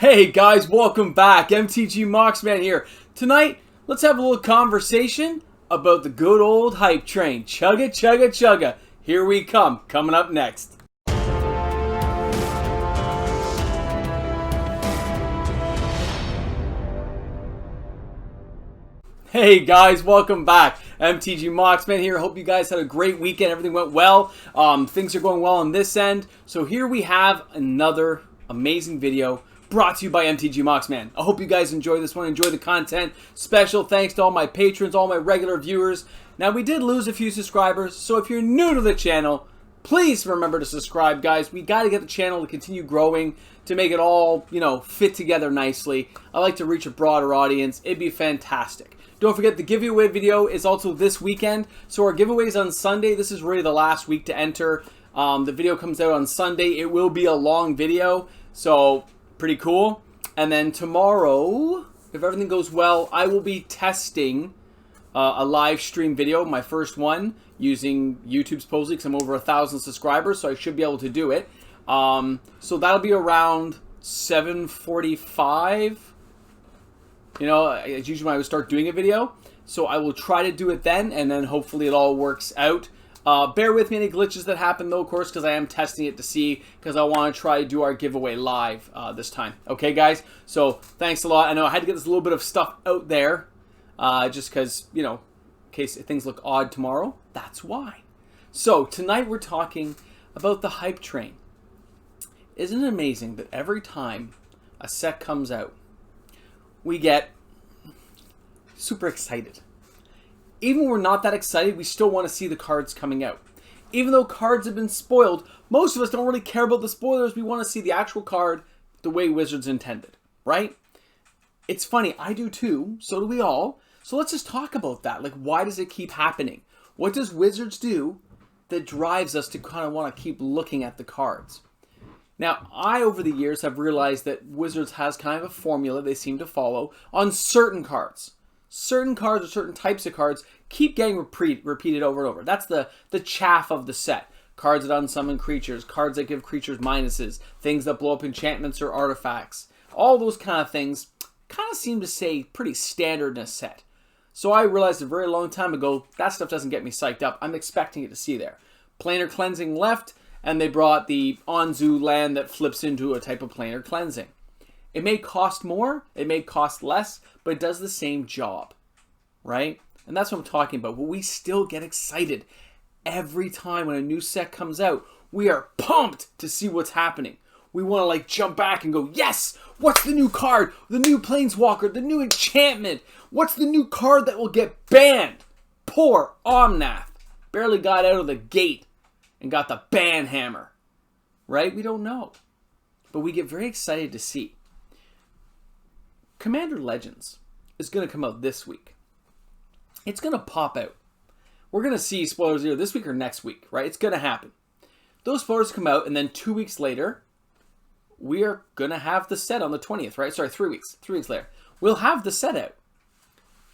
Hey guys, welcome back. MTG Moxman here. Tonight, let's have a little conversation about the good old hype train. Chugga, chugga, chugga. Here we come. Coming up next. Hey guys, welcome back. MTG Moxman here. Hope you guys had a great weekend. Everything went well. Things are going well on this end. So here we have another amazing video brought to you by MTG Moxman. I hope you guys enjoy this one, enjoy the content. Special thanks to all my patrons, all my regular viewers. Now, we did lose a few subscribers, so if you're new to the channel, please remember to subscribe, guys. We got to get the channel to continue growing, to make it all, fit together nicely. I like to reach a broader audience. It'd be fantastic. Don't forget, the giveaway video is also this weekend. So our giveaway is on Sunday. This is really the last week to enter. The video comes out on Sunday. It will be a long video, so pretty cool. And then tomorrow, if everything goes well, I will be testing a live stream video, my first one, using YouTube supposedly, because I'm over 1,000 subscribers, so I should be able to do it. So that'll be around 7:45. It's usually when I would start doing a video. So I will try to do it then, and then hopefully it all works out. Bear with me any glitches that happen, though, of course, because I am testing it to see, because I want to try to do our giveaway live this time. Okay, guys? So thanks a lot. I know I had to get this little bit of stuff out there, just because, in case things look odd tomorrow. That's why. So tonight we're talking about the hype train. Isn't it amazing that every time a set comes out, we get super excited? Even when we're not that excited, we still want to see the cards coming out. Even though cards have been spoiled, most of us don't really care about the spoilers. We want to see the actual card the way Wizards intended, right? It's funny, I do too, so do we all. So let's just talk about that. Like, why does it keep happening? What does Wizards do that drives us to kind of want to keep looking at the cards? Now, I, over the years, have realized that Wizards has kind of a formula they seem to follow on certain cards. Certain cards or certain types of cards keep getting repeated over and over. That's the chaff of the set. Cards that unsummon creatures, cards that give creatures minuses, things that blow up enchantments or artifacts. All those kind of things kind of seem to say pretty standard in a set. So I realized a very long time ago, that stuff doesn't get me psyched up. I'm expecting it to see there. Planar Cleansing left, and they brought the Onzu land that flips into a type of Planar Cleansing. It may cost more, it may cost less, but it does the same job, right? And that's what I'm talking about. But we still get excited every time when a new set comes out. We are pumped to see what's happening. We want to jump back and go, yes! What's the new card? The new Planeswalker, the new enchantment. What's the new card that will get banned? Poor Omnath barely got out of the gate and got the ban hammer, right? We don't know. But we get very excited to see. Commander Legends is going to come out this week. It's going to pop out. We're going to see spoilers either this week or next week, right? It's going to happen. Those spoilers come out, and then 2 weeks later, we are going to have the set on the 20th, right? Sorry, 3 weeks. 3 weeks later. We'll have the set out.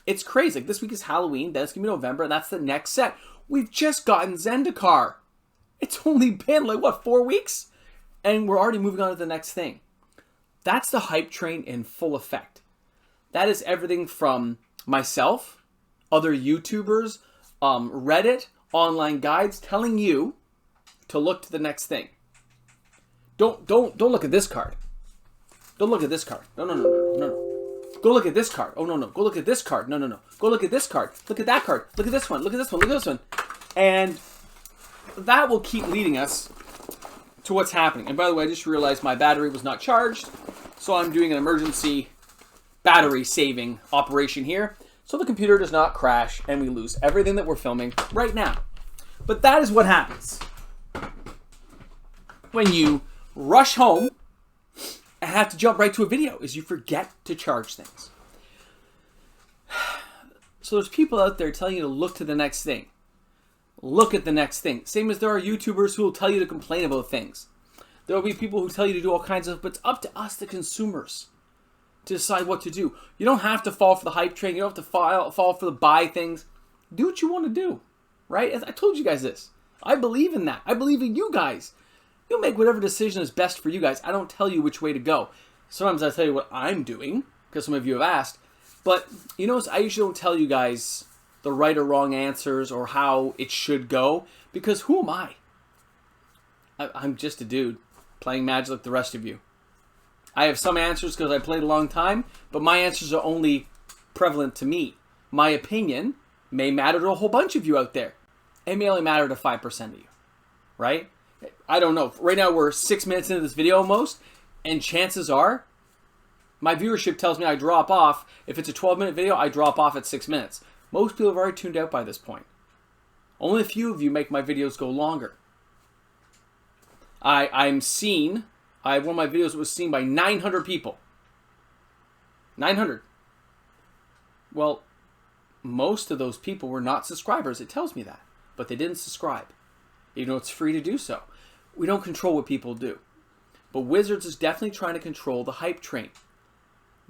It's crazy. This week is Halloween, then it's going to be November, and that's the next set. We've just gotten Zendikar. It's only been, 4 weeks? And we're already moving on to the next thing. That's the hype train in full effect. That is everything from myself, other YouTubers, Reddit, online guides telling you to look to the next thing. Don't look at this card. Don't look at this card. No. Go look at this card. Oh, no. Go look at this card. No. Go look at this card. Look at that card. Look at this one. Look at this one. Look at this one. And that will keep leading us to what's happening. And by the way, I just realized my battery was not charged, so I'm doing an emergency battery saving operation here, so the computer does not crash and we lose everything that we're filming right now. But that is what happens when you rush home and have to jump right to a video, is you forget to charge things. So there's people out there telling you to look to the next thing. Look at the next thing. Same as there are YouTubers who will tell you to complain about things. There will be people who tell you to do all kinds of, but it's up to us, the consumers, to decide what to do. You don't have to fall for the hype train. You don't have to fall for the buy things. Do what you want to do, right? As I told you guys this. I believe in that. I believe in you guys. You make whatever decision is best for you guys. I don't tell you which way to go. Sometimes I tell you what I'm doing, because some of you have asked. But, you know, I usually don't tell you guys the right or wrong answers or how it should go, because who am I? I'm just a dude playing Magic like the rest of you. I have some answers because I played a long time, but my answers are only prevalent to me. My opinion may matter to a whole bunch of you out there. It may only matter to 5% of you, right? I don't know. Right now we're 6 minutes into this video almost, and chances are my viewership tells me I drop off. If it's a 12-minute video, I drop off at 6 minutes. Most people have already tuned out by this point. Only a few of you make my videos go longer. I'm seen. I have one of my videos that was seen by 900 people. 900. Well, most of those people were not subscribers. It tells me that. But they didn't subscribe. Even though it's free to do so. We don't control what people do. But Wizards is definitely trying to control the hype train.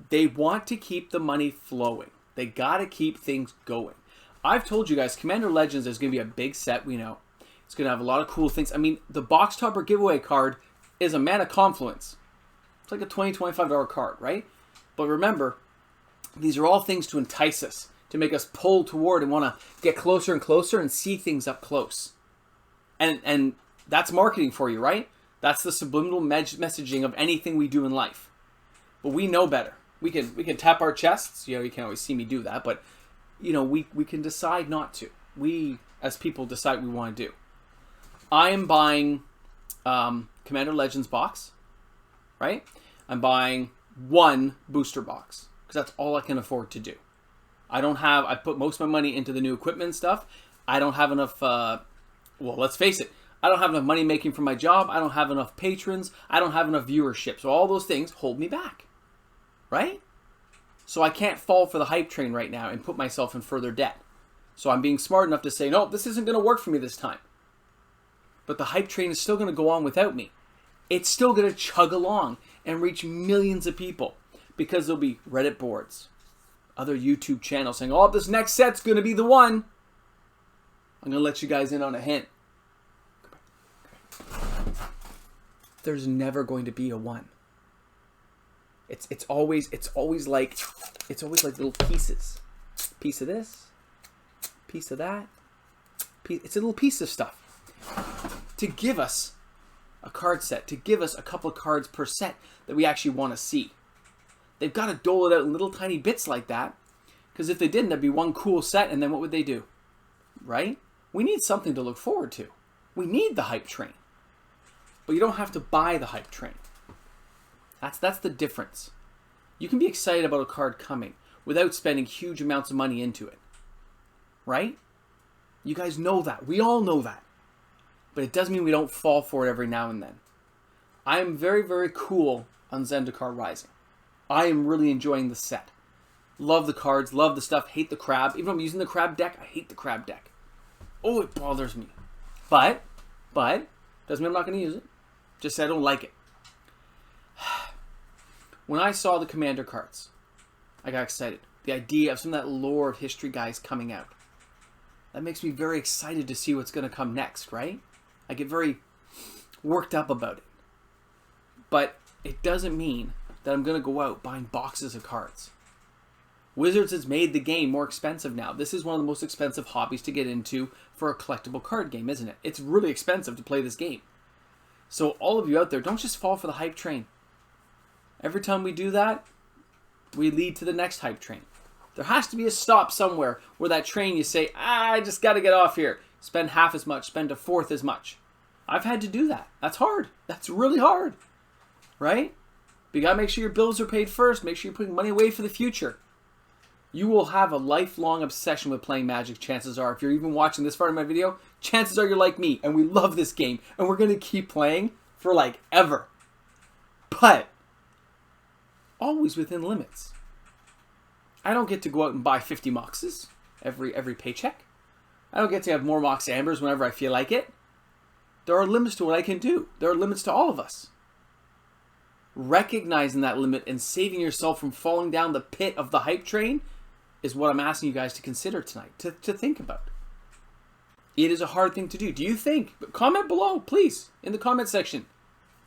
They want to keep the money flowing. They got to keep things going. I've told you guys, Commander Legends is going to be a big set, we know. It's going to have a lot of cool things. I mean, the box topper giveaway card is a Mana Confluence. It's like a $20, $25 card, right? But remember, these are all things to entice us, to make us pull toward and want to get closer and closer and see things up close. And that's marketing for you, right? That's the subliminal messaging of anything we do in life. But we know better. We can tap our chests. You know, you can't always see me do that, but you know, we can decide not to. We, as people, decide what we want to do. I am buying Commander Legends box, right? I'm buying one booster box because that's all I can afford to do. I put most of my money into the new equipment and stuff. I don't have enough, well, let's face it. I don't have enough money making for my job. I don't have enough patrons. I don't have enough viewership. So all those things hold me back, right? So I can't fall for the hype train right now and put myself in further debt. So I'm being smart enough to say, no, this isn't going to work for me this time. But the hype train is still going to go on without me. It's still going to chug along and reach millions of people because there'll be Reddit boards, other YouTube channels saying, oh, this next set's going to be the one. I'm going to let you guys in on a hint. There's never going to be a one. It's always like little pieces. Piece of this, piece of that. It's a little piece of stuff. To give us a card set, to give us a couple of cards per set that we actually want to see. They've got to dole it out in little tiny bits like that, because if they didn't, there'd be one cool set, and then what would they do? Right? We need something to look forward to. We need the hype train. But you don't have to buy the hype train. That's the difference. You can be excited about a card coming without spending huge amounts of money into it. Right? You guys know that. We all know that. But it doesn't mean we don't fall for it every now and then. I am very, very cool on Zendikar Rising. I am really enjoying the set. Love the cards, love the stuff, hate the crab. Even though I'm using the crab deck, I hate the crab deck. Oh, it bothers me. But, doesn't mean I'm not going to use it. Just say I don't like it. When I saw the Commander cards, I got excited. The idea of some of that lore of history guys coming out. That makes me very excited to see what's going to come next, right? I get very worked up about it. But it doesn't mean that I'm going to go out buying boxes of cards. Wizards has made the game more expensive now. This is one of the most expensive hobbies to get into for a collectible card game, isn't it? It's really expensive to play this game. So all of you out there, don't just fall for the hype train. Every time we do that, we lead to the next hype train. There has to be a stop somewhere where that train you say, I just got to get off here. Spend half as much, spend a fourth as much. I've had to do that. That's hard. That's really hard. Right? But you got to make sure your bills are paid first. Make sure you're putting money away for the future. You will have a lifelong obsession with playing Magic, chances are. If you're even watching this part of my video, chances are you're like me, and we love this game, and we're going to keep playing for like ever. But always within limits. I don't get to go out and buy 50 Moxes every paycheck. I don't get to have more Mox Ambers whenever I feel like it. There are limits to what I can do. There are limits to all of us. Recognizing that limit and saving yourself from falling down the pit of the hype train is what I'm asking you guys to consider tonight, to think about. It is a hard thing to do. Do you think? Comment below, please, in the comment section.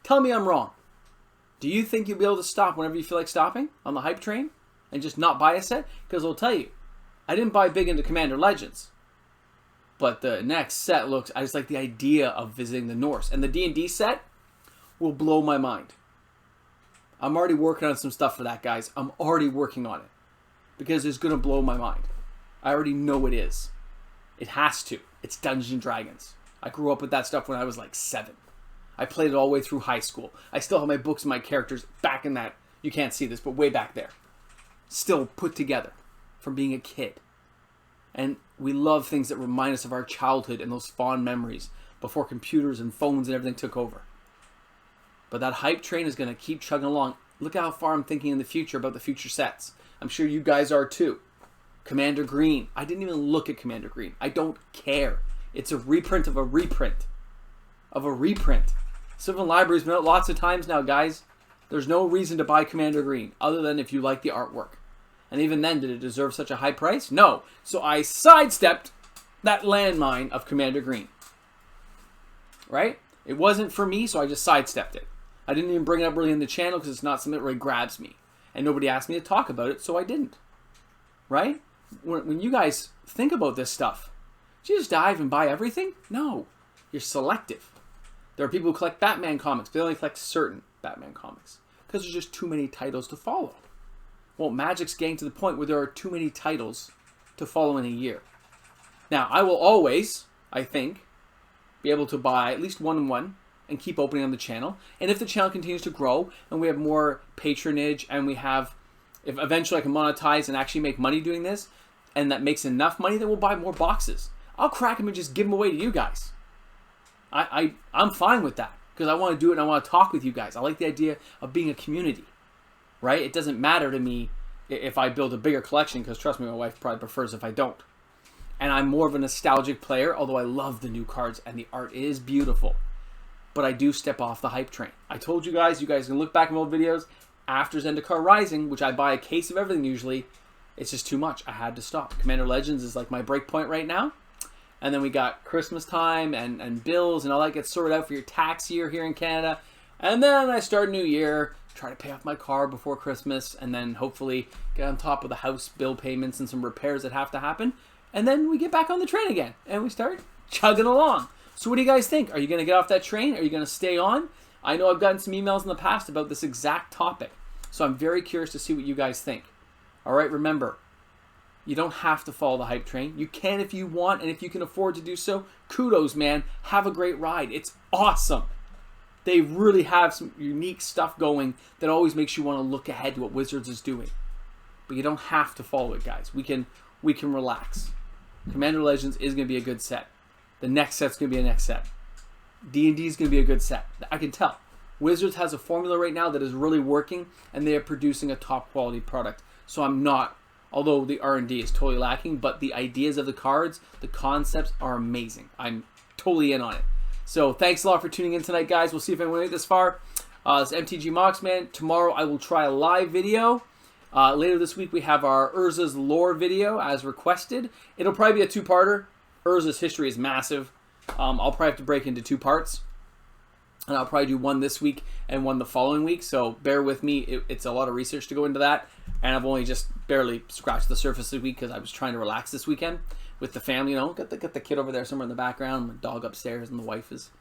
Tell me I'm wrong. Do you think you'll be able to stop whenever you feel like stopping on the hype train and just not buy a set? Because I'll tell you, I didn't buy big into Commander Legends. But the next set looks, I just like the idea of visiting the Norse. And the D&D set will blow my mind. I'm already working on some stuff for that, guys. I'm already working on it. Because it's going to blow my mind. I already know it is. It has to. It's Dungeons and Dragons. I grew up with that stuff when I was like 7. I played it all the way through high school. I still have my books and my characters back in that. You can't see this, but way back there. Still put together from being a kid. And we love things that remind us of our childhood and those fond memories before computers and phones and everything took over. But that hype train is going to keep chugging along. Look how far I'm thinking in the future about the future sets. I'm sure you guys are too. Commander Green. I didn't even look at Commander Green. I don't care. It's a reprint of a reprint. Of a reprint. Sylvan Library's been out lots of times now, guys. There's no reason to buy Commander Green other than if you like the artwork. And even then, did it deserve such a high price? No. So I sidestepped that landmine of Commander Green. Right? It wasn't for me, so I just sidestepped it. I didn't even bring it up really in the channel because it's not something that really grabs me. And nobody asked me to talk about it, so I didn't. Right? When you guys think about this stuff, do you just dive and buy everything? No. You're selective. There are people who collect Batman comics, but they only collect certain Batman comics. Because there's just too many titles to follow. Well, Magic's getting to the point where there are too many titles to follow in a year. Now, I will always, I think, be able to buy at least 1 and 1 and keep opening on the channel. And if the channel continues to grow and we have more patronage and we have, if eventually I can monetize and actually make money doing this, and that makes enough money, then we'll buy more boxes. I'll crack them and just give them away to you guys. I'm fine with that because I want to do it and I want to talk with you guys. I like the idea of being a community, right? It doesn't matter to me if I build a bigger collection because trust me, my wife probably prefers if I don't. And I'm more of a nostalgic player, although I love the new cards and the art is beautiful. But I do step off the hype train. I told you guys can look back in old videos after Zendikar Rising, which I buy a case of everything usually. It's just too much. I had to stop. Commander Legends is like my break point right now. And then we got Christmas time and bills and all that gets sorted out for your tax year here in Canada. And then I start a new year, try to pay off my car before Christmas, and then hopefully get on top of the house bill payments and some repairs that have to happen. And then we get back on the train again, and we start chugging along. So what do you guys think? Are you going to get off that train? Are you going to stay on? I know I've gotten some emails in the past about this exact topic. So I'm very curious to see what you guys think. All right, remember, you don't have to follow the hype train. You can if you want, and if you can afford to do so, kudos, man. Have a great ride. It's awesome. They really have some unique stuff going that always makes you want to look ahead to what Wizards is doing. But you don't have to follow it, guys. We can relax. Commander Legends is going to be a good set. The next set's going to be a next set. D&D is going to be a good set. I can tell. Wizards has a formula right now that is really working, and they are producing a top quality product. So I'm not, although the R&D is totally lacking, but the ideas of the cards, the concepts are amazing. I'm totally in on it. So thanks a lot for tuning in tonight, guys. We'll see if anyone made it this far. It's MTG Moxman. Tomorrow I will try a live video. Later this week we have our Urza's lore video as requested. It'll probably be a 2-parter. Urza's history is massive. I'll probably have to break into 2 parts. And I'll probably do one this week and one the following week. So bear with me. It's a lot of research to go into that. And I've only just barely scratched the surface this week because I was trying to relax this weekend with the family. You know, got the kid over there somewhere in the background. My dog upstairs and the wife is...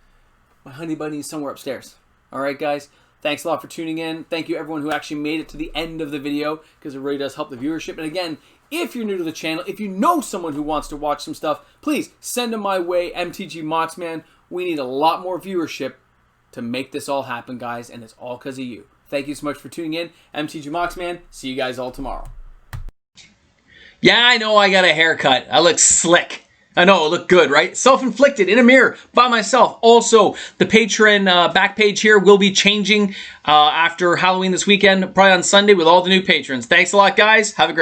My honey bunny is somewhere upstairs. All right, guys. Thanks a lot for tuning in. Thank you, everyone who actually made it to the end of the video because it really does help the viewership. And again, if you're new to the channel, if you know someone who wants to watch some stuff, please send them my way, MTG Moxman. We need a lot more viewership to make this all happen, guys, and it's all because of you. Thank you so much for tuning in. MTG Moxman. See you guys all tomorrow. Yeah, I know I got a haircut. I look slick. I know, it looked good, right? Self-inflicted in a mirror by myself. Also, the Pateron back page here will be changing after Halloween this weekend, probably on Sunday with all the new patrons. Thanks a lot, guys. Have a great